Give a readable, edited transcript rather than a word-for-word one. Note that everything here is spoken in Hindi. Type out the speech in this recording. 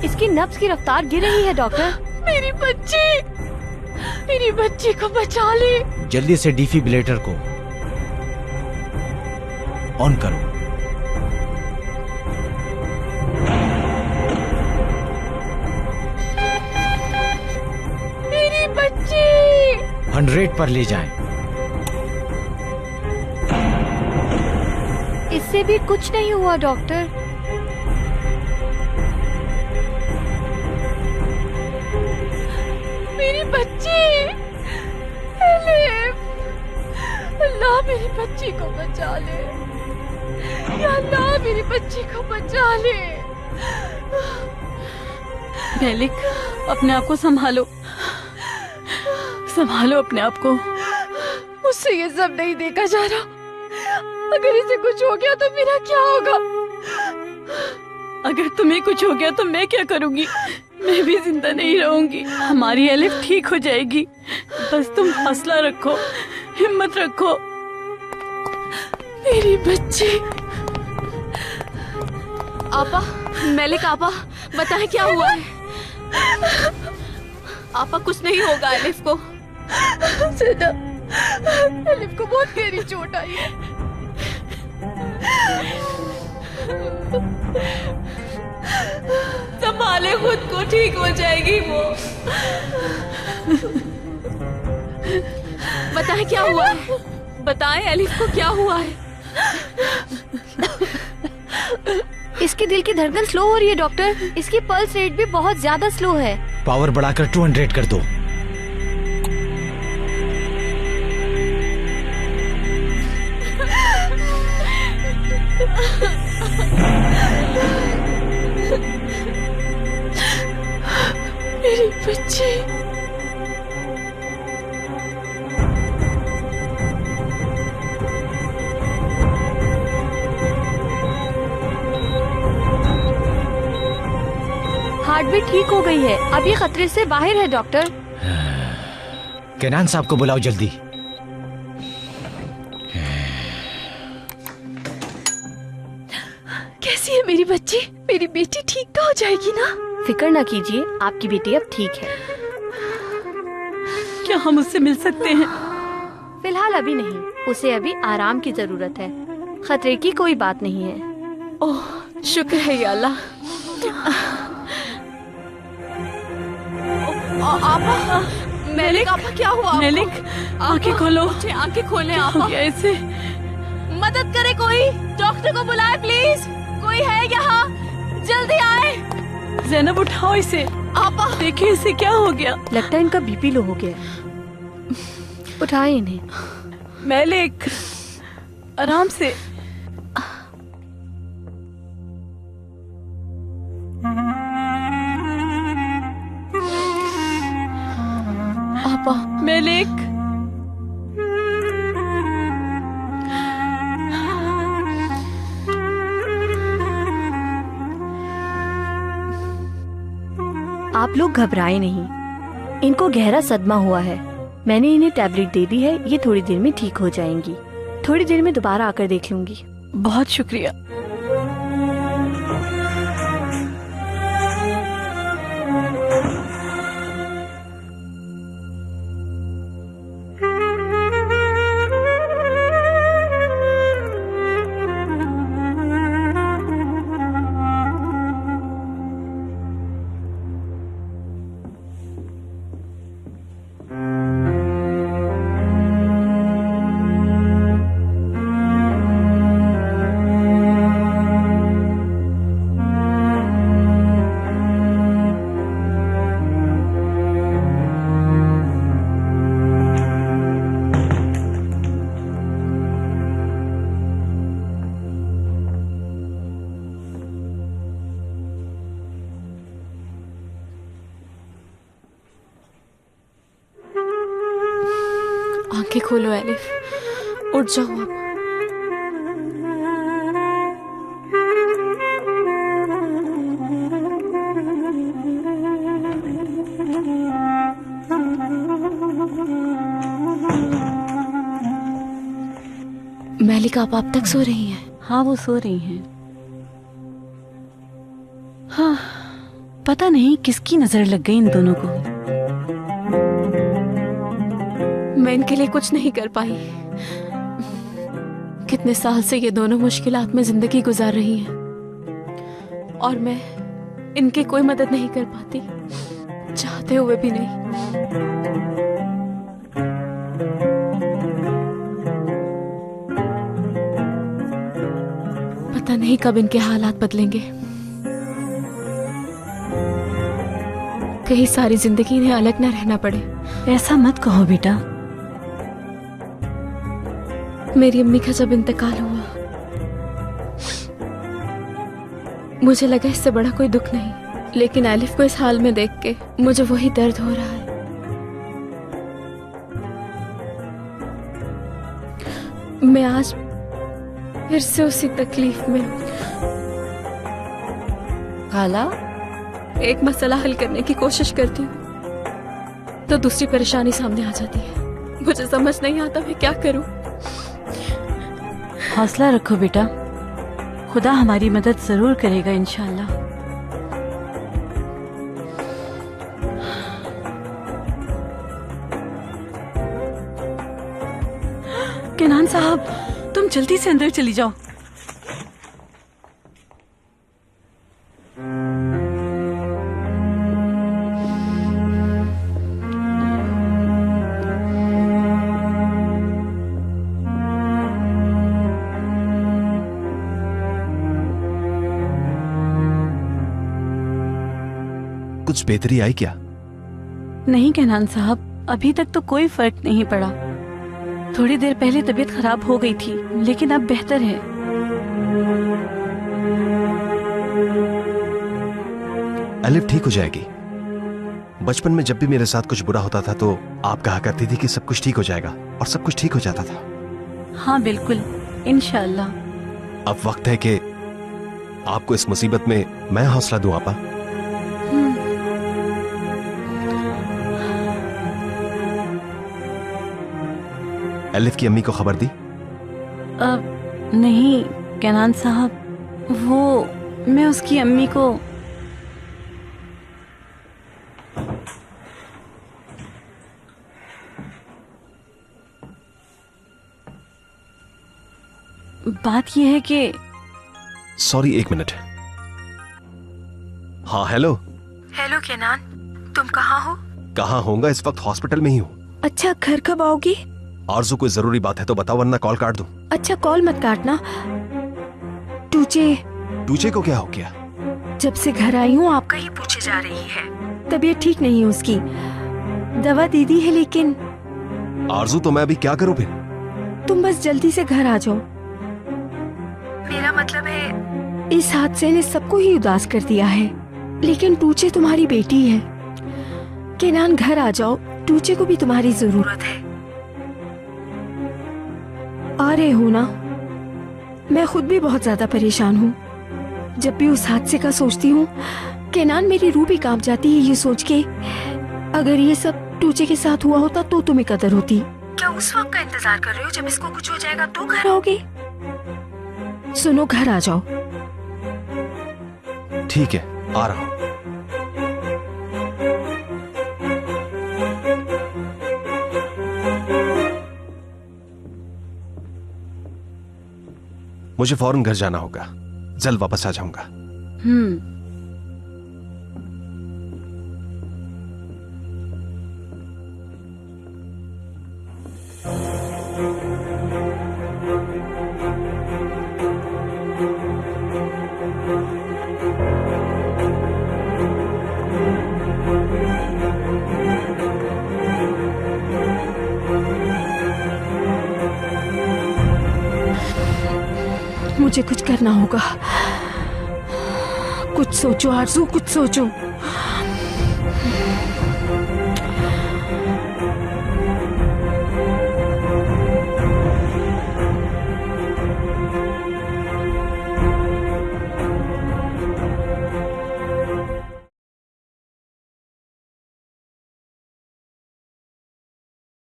इसकी नब्ज की रफ्तार गिर रही है डॉक्टर। मेरी बच्ची को बचा ले। जल्दी से डिफिब्रिलेटर को ऑन करो। मेरी बच्ची 100 पर ले जाएं। इससे भी कुछ नहीं हुआ डॉक्टर। मेरी बच्ची एलिफ, अल्लाह मेरी बच्ची को बचा ले। या अल्लाह मेरी बच्ची को बचा ले। मेलिक, अपने आप को संभालो, संभालो अपने आप को। मुझसे ये सब नहीं देखा जा रहा। अगर इसे कुछ हो गया तो मेरा क्या होगा? अगर तुम्हें कुछ हो गया तो मैं क्या करूंगी? मैं भी जिंदा नहीं रहूंगी। हमारी एलिफ ठीक हो जाएगी। बस तुम हौसला रखो, हिम्मत रखो। मेरी बच्ची। आपा, मेलिक आपा, बताएं क्या हुआ है? आपा, कुछ नहीं होगा एलिफ को। सेना, एलिफ को बहुत गहरी चोट आई है। संभाले खुद को, ठीक हो जाएगी वो। बताएं क्या हुआ है? बताएं एलिफ को क्या हुआ है? इसके दिल की धड़कन स्लो हो रही है डॉक्टर। इसकी पल्स रेट भी बहुत ज्यादा स्लो है। पावर बढ़ाकर 200 कर दो। मेरी बच्ची। हार्ट बीट ठीक हो गई है। अब ये खतरे से बाहर है डॉक्टर। केनान साहब को बुलाओ जल्दी। कैसी है मेरी बच्ची? मेरी बेटी ठीक तो हो जाएगी ना? फिक्र ना कीजिए, आपकी बेटी अब ठीक है। क्या हम उससे मिल सकते हैं? फिलहाल अभी नहीं, उसे अभी आराम की जरूरत है। खतरे की कोई बात नहीं है। ओह, शुक्र है या अल्लाह। आपा, मेलिक आपा, क्या हुआ आपको? मेलिक, आंखें खोलो। आंखें खोलें क्या हो आपा। गया इसे? मदद करे कोई, डॉक्टर को बुलाए प्लीज। कोई है यहाँ? जल्दी आए। ज़ैनब, उठाओ इसे। आपा, देखिए इसे क्या हो गया। लगता है इनका बीपी लो हो गया। उठाए इन्हें। मेलिक, आराम से। आपा, मेलिक, आप लोग घबराए नहीं, इनको गहरा सदमा हुआ है। मैंने इन्हें टैबलेट दे दी है, ये थोड़ी देर में ठीक हो जाएंगी। थोड़ी देर में दोबारा आकर देख लूंगी। बहुत शुक्रिया। आंखें खोलो एलिफ, उठ जाओ अब। मेलिक, आप अब तक सो रही हैं? हाँ, वो सो रही हैं। हाँ, पता नहीं किसकी नजर लग गई इन दोनों को। मैं इनके लिए कुछ नहीं कर पाई। कितने साल से ये दोनों मुश्किलात में जिंदगी गुजार रही हैं और मैं इनकी कोई मदद नहीं कर पाती, चाहते हुए भी नहीं। पता नहीं कब इनके हालात बदलेंगे। कहीं सारी जिंदगी इन्हें अलग न रहना पड़े। ऐसा मत कहो बेटा। मेरी अम्मी का जब इंतकाल हुआ मुझे लगा इससे बड़ा कोई दुख नहीं, लेकिन आलिफ को इस हाल में देख के मुझे वही दर्द हो रहा है। मैं आज फिर से उसी तकलीफ में हूं। खाला, एक मसला हल करने की कोशिश करती हूँ तो दूसरी परेशानी सामने आ जाती है। मुझे समझ नहीं आता मैं क्या करूं। हौसला रखो बेटा, खुदा हमारी मदद जरूर करेगा इंशाल्लाह। केनान साहब, तुम जल्दी से अंदर चली जाओ। कुछ बेहतरी आई क्या? नहीं केनान साहब, अभी तक तो कोई फर्क नहीं पड़ा। थोड़ी देर पहले तबीयत खराब हो गई थी, लेकिन अब बेहतर है। अलिफ ठीक हो जाएगी। बचपन में जब भी मेरे साथ कुछ बुरा होता था तो आप कहा करती थी कि सब कुछ ठीक हो जाएगा, और सब कुछ ठीक हो जाता था। हाँ बिल्कुल, इंशाल्लाह। अब वक्त है कि आपको इस मुसीबत में मैं हौसला दूं आपा। अलिफ की अम्मी को खबर दी? नहीं केनान साहब, वो मैं उसकी अम्मी को बात यह है कि सॉरी, एक मिनट। हाँ हेलो। हेलो केनान, तुम कहाँ हो? कहाँ होऊंगा, इस वक्त हॉस्पिटल में ही हूँ। अच्छा, घर कब आओगी? आरज़ू कोई जरूरी बात है तो बताओ, वरना कॉल काट दूं। अच्छा, कॉल मत काटना। टूचे को क्या हो गया? जब से घर आई हूँ आपका ही पूछे जा रही है। तबीयत ठीक नहीं है उसकी, दवा दे दी है लेकिन। आरज़ू, तो मैं अभी क्या करूँ फिर? तुम बस जल्दी से घर आ जाओ। मेरा मतलब है, इस हादसे ने सबको ही उदास कर दिया है, लेकिन टूचे तुम्हारी बेटी है। केनान, घर आ जाओ, टूचे को भी तुम्हारी जरूरत है। आ रहे हो ना? मैं खुद भी बहुत ज्यादा परेशान हूँ। जब भी उस हादसे का सोचती हूँ, केनान मेरी रूह भी कांप जाती है ये सोच के, अगर ये सब टूचे के साथ हुआ होता तो तुम्हें कदर होती। क्या उस वक्त का इंतजार कर रहे हो जब इसको कुछ हो जाएगा तो घर आओगे? सुनो, घर आ जाओ। ठीक है, आ रहा हूँ। मुझे फौरन घर जाना होगा, जल्द वापस आ जाऊंगा। मुझे कुछ करना होगा। कुछ सोचो आरज़ू, कुछ सोचो।